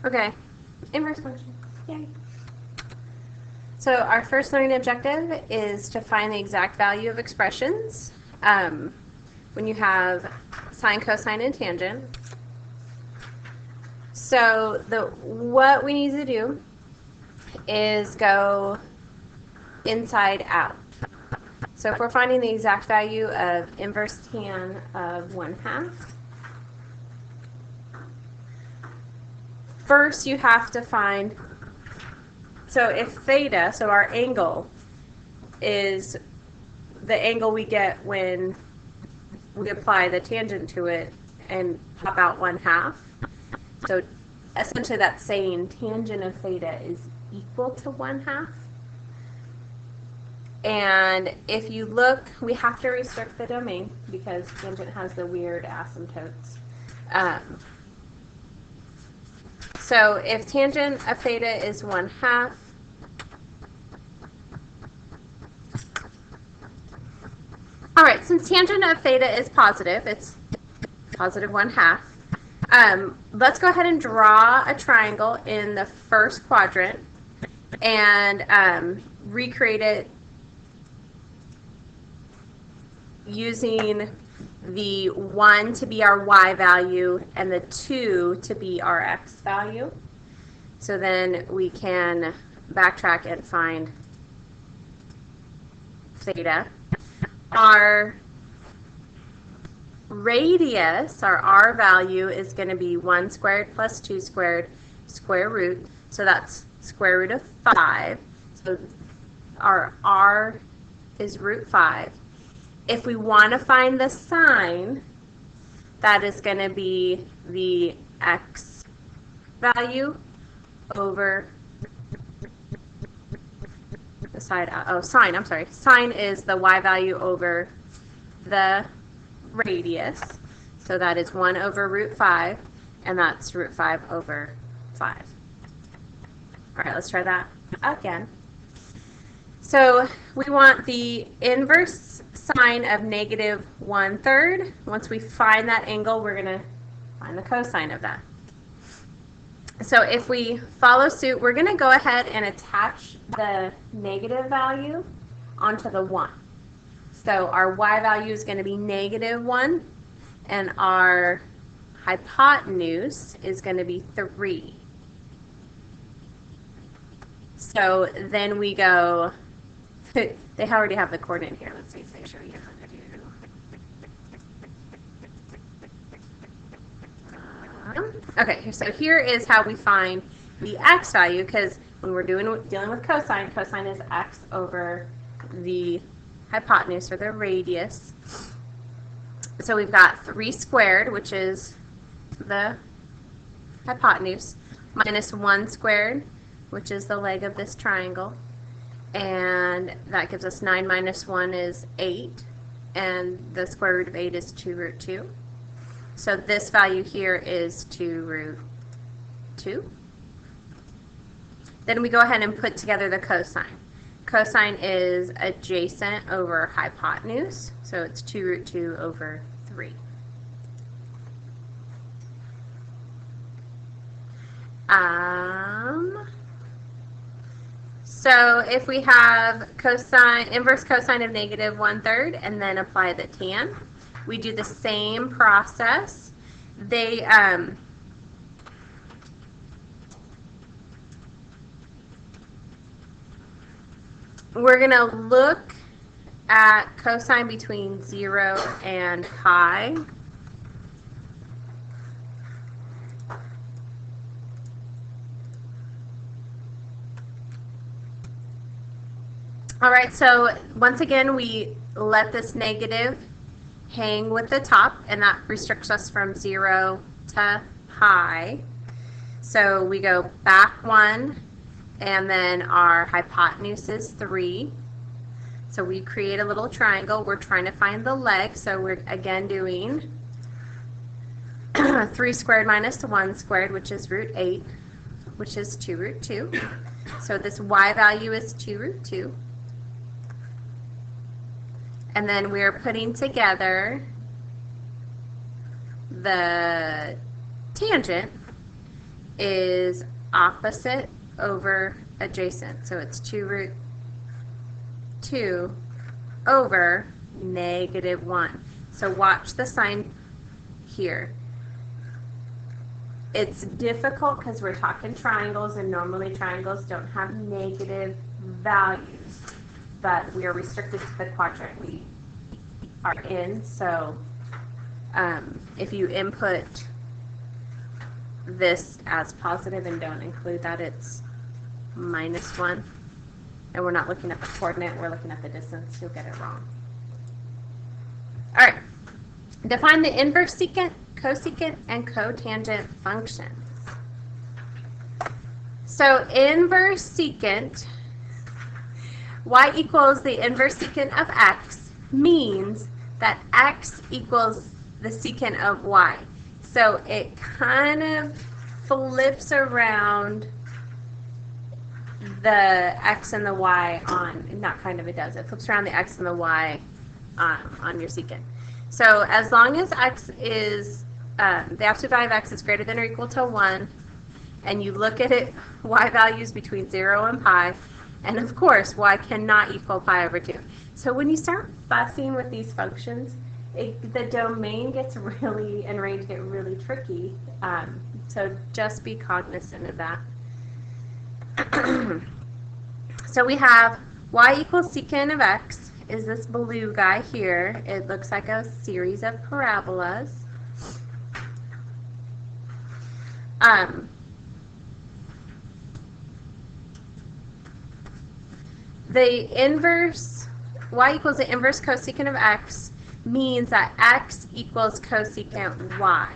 Okay, inverse function. Yay. So our first learning objective is to find the exact value of expressions when you have sine, cosine, and tangent. So what we need to do is go inside out. So if we're finding the exact value of inverse tan of 1/2, first you have to find, so if theta, so our angle, is the angle we get when we apply the tangent to it and pop out 1/2. So essentially that's saying tangent of theta is equal to 1/2. And if you look, we have to restrict the domain because tangent has the weird asymptotes. So if tangent of theta is 1/2, all right, since tangent of theta is positive, it's positive 1/2, let's go ahead and draw a triangle in the first quadrant and recreate it using the 1 to be our y value and the 2 to be our x value. So then we can backtrack and find theta. Our radius, our r value, is going to be 1 squared plus 2 squared square root. So that's square root of 5. So our r is root 5. If we want to find the sine, that is going to be the x value over the side. Oh, sine, I'm sorry. Sine is the y value over the radius. So that is 1 over root 5, and that's root 5 over 5. All right, let's try that again. So we want the inverse sine of negative 1/3. Once we find that angle, we're going to find the cosine of that. So if we follow suit, we're going to go ahead and attach the negative value onto the 1. So our y value is going to be negative 1, and our hypotenuse is going to be 3. So then we go, they already have the coordinate here. Let's see if they show you how to do. Okay, so here is how we find the x value, because when we're dealing with cosine, cosine is x over the hypotenuse, or the radius. So we've got 3 squared, which is the hypotenuse, minus 1 squared, which is the leg of this triangle. And that gives us 9 minus 1 is 8, and the square root of 8 is 2 root 2. So this value here is 2 root 2. Then we go ahead and put together the cosine. Cosine is adjacent over hypotenuse, so it's 2 root 2 over 3. So if we have cosine, inverse cosine of negative 1/3, and then apply the tan, we do the same process. We're going to look at cosine between 0 and pi. All right, so once again, we let this negative hang with the top, and that restricts us from 0 to pi. So we go back 1, and then our hypotenuse is 3. So we create a little triangle. We're trying to find the leg, so we're again doing 3 squared minus 1 squared, which is root 8, which is 2 root 2. So this y value is 2 root 2. And then we're putting together the tangent, is opposite over adjacent. So it's 2 root 2 over -1. So watch the sign here. It's difficult because we're talking triangles, and normally triangles don't have negative values, but we are restricted to the quadrant we are in. So if you input this as positive and don't include that, it's -1. And we're not looking at the coordinate, we're looking at the distance. You'll get it wrong. All right. Define the inverse secant, cosecant, and cotangent functions. So inverse secant, y equals the inverse secant of x, means that x equals the secant of y. So it kind of flips around the x and the y on, not kind of, it does. It flips around the x and the y on your secant. So as long as x is, the absolute value of x is greater than or equal to 1, and you look at it, y values between 0 and pi, and of course, y cannot equal pi over 2. So when you start fussing with these functions, the domain gets really, and range get really tricky. So just be cognizant of that. So we have y equals secant of x is this blue guy here. It looks like a series of parabolas. The inverse, y equals the inverse cosecant of x, means that x equals cosecant y.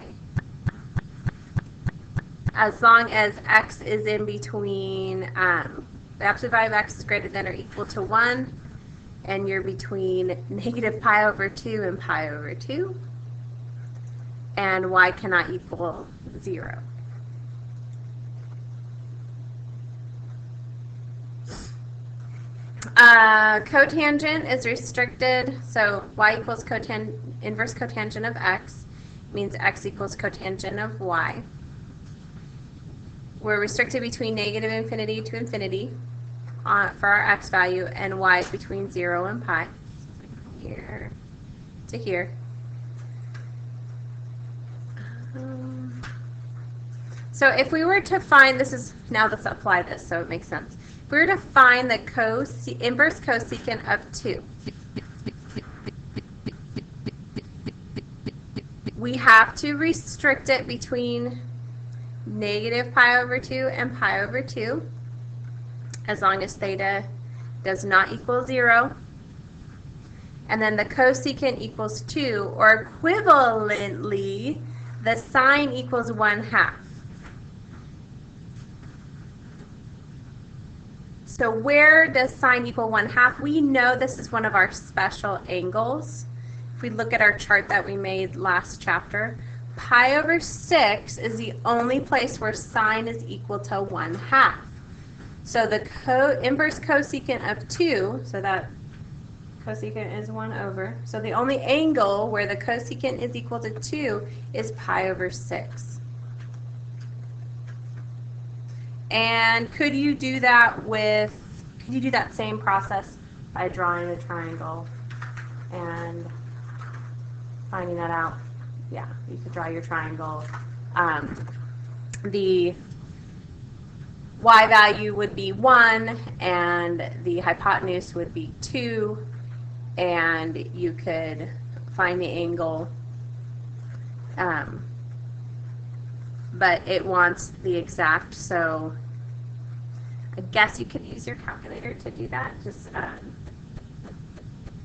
As long as x is in between, the absolute value of x is greater than or equal to 1, and you're between negative pi over 2 and pi over 2, and y cannot equal 0. Cotangent is restricted, so y equals inverse cotangent of x, means x equals cotangent of y. We're restricted between negative infinity to infinity for our x value, and y is between 0 and pi, here to here. So if we were to find, let's apply this so it makes sense. If we were to find the inverse cosecant of 2, we have to restrict it between negative pi over 2 and pi over 2, as long as theta does not equal 0. And then the cosecant equals 2, or equivalently, the sine equals 1/2. So where does sine equal 1/2? We know this is one of our special angles. If we look at our chart that we made last chapter, pi over 6 is the only place where sine is equal to 1/2. So the inverse cosecant of 2, so that cosecant is 1 over. So the only angle where the cosecant is equal to 2 is pi over 6. And could you do that same process by drawing a triangle and finding that out? Yeah, you could draw your triangle. The y value would be 1, and the hypotenuse would be 2, and you could find the angle, but it wants the exact, so I guess you could use your calculator to do that. Just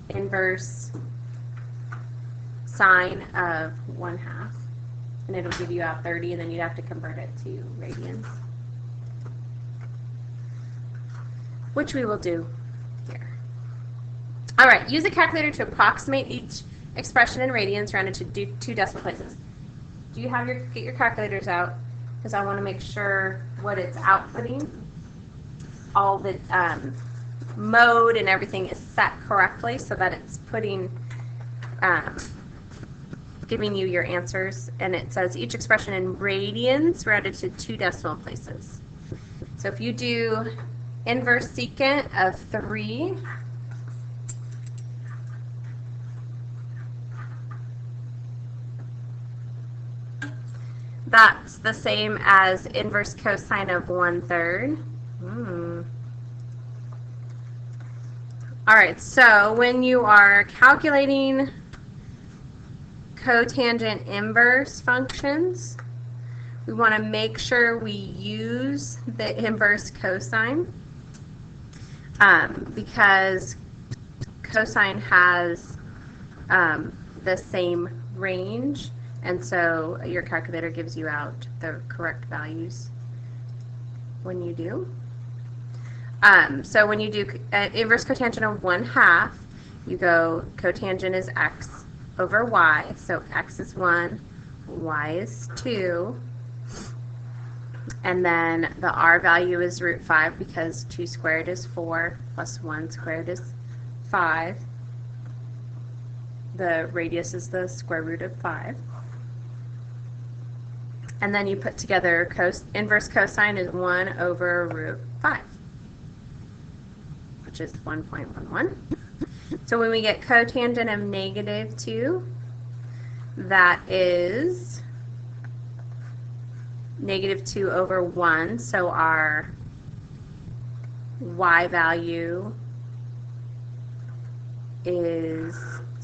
inverse sine of 1/2, and it'll give you out 30, and then you'd have to convert it to radians, which we will do here. All right, use a calculator to approximate each expression in radians rounded to 2 decimal places. Do you have get your calculators out? Because I want to make sure what it's outputting, all the mode and everything is set correctly so that it's putting giving you your answers, and it says each expression in radians rounded to 2 decimal places. So if you do inverse secant of 3, that's the same as inverse cosine of 1/3. All right, so when you are calculating cotangent inverse functions, we want to make sure we use the inverse cosine because cosine has the same range, and so your calculator gives you out the correct values when you do. So when you do inverse cotangent of 1/2, you go cotangent is x over y. So x is 1, y is 2, and then the r value is √5 because 2 squared is 4 plus 1 squared is 5. The radius is the square root of 5. And then you put together inverse cosine is 1 over √5. Which is 1.11. So when we get cotangent of -2, that is -2 over 1. So our y value is,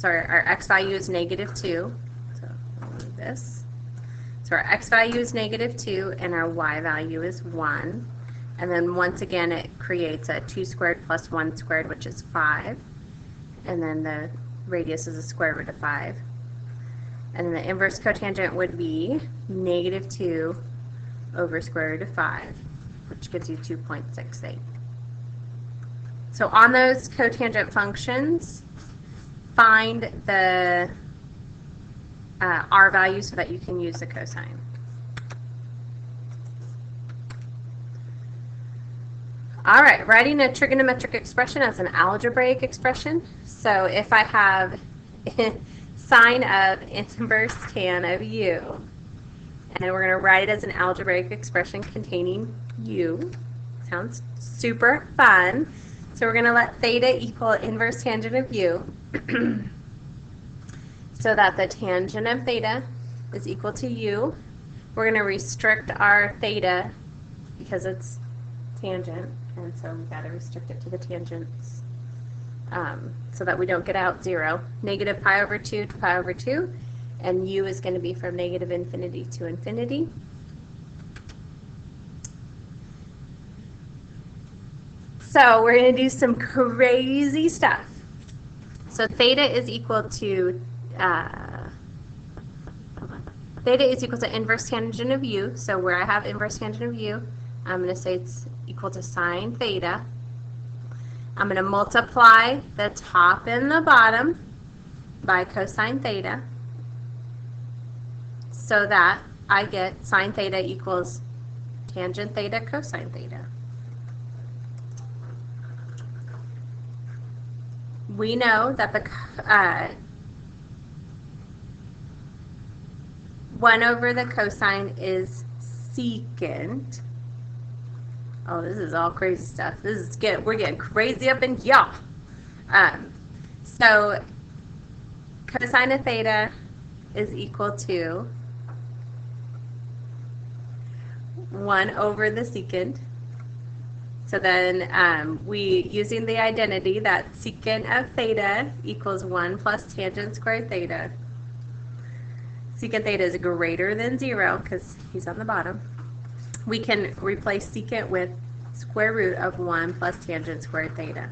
our x value is -2. So I'll move this. So our x value is -2 and our y value is 1. And then once again, it creates a 2 squared plus 1 squared, which is 5. And then the radius is the square root of 5. And then the inverse cotangent would be -2 over square root of 5, which gives you 2.68. So on those cotangent functions, find the r value so that you can use the cosine. All right, writing a trigonometric expression as an algebraic expression. So if I have sine of inverse tan of u, and we're going to write it as an algebraic expression containing u. Sounds super fun. So we're going to let theta equal inverse tangent of u so that the tangent of theta is equal to u. We're going to restrict our theta because it's tangent, and so we've got to restrict it to the tangents so that we don't get out 0. Negative pi over 2 to pi over 2, and u is going to be from -infinity to infinity. So we're going to do some crazy stuff. So theta is equal to inverse tangent of u. So where I have inverse tangent of u, I'm going to say it's equal to sine theta. I'm going to multiply the top and the bottom by cosine theta so that I get sine theta equals tangent theta cosine theta. We know that the 1 over the cosine is secant. Oh, this is all crazy stuff. We're getting crazy up in here. So cosine of theta is equal to 1 over the secant. So then using the identity that secant of theta equals 1 plus tangent squared theta. Secant theta is greater than 0 because he's on the bottom. We can replace secant with square root of 1 plus tangent squared theta.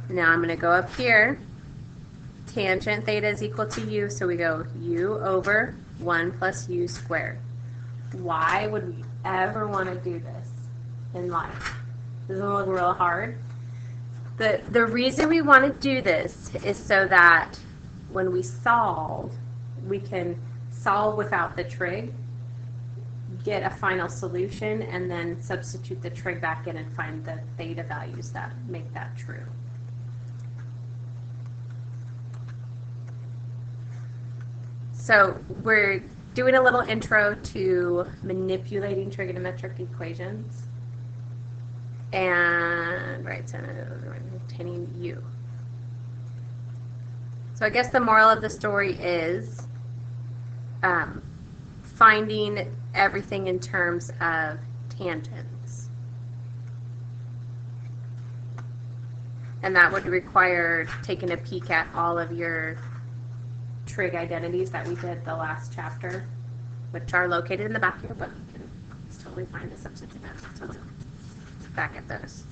Now I'm going to go up here. Tangent theta is equal to u, so we go u over 1 plus u squared. Why would we ever want to do this in life? Doesn't it look real hard? The reason we want to do this is so that when we solve, we can solve without the trig, get a final solution, and then substitute the trig back in and find the theta values that make that true. So we're doing a little intro to manipulating trigonometric equations. And right, so obtaining u. So I guess the moral of the story is finding everything in terms of tangents. And that would require taking a peek at all of your trig identities that we did the last chapter, which are located in the back of your book. You can totally find a substitute back at those.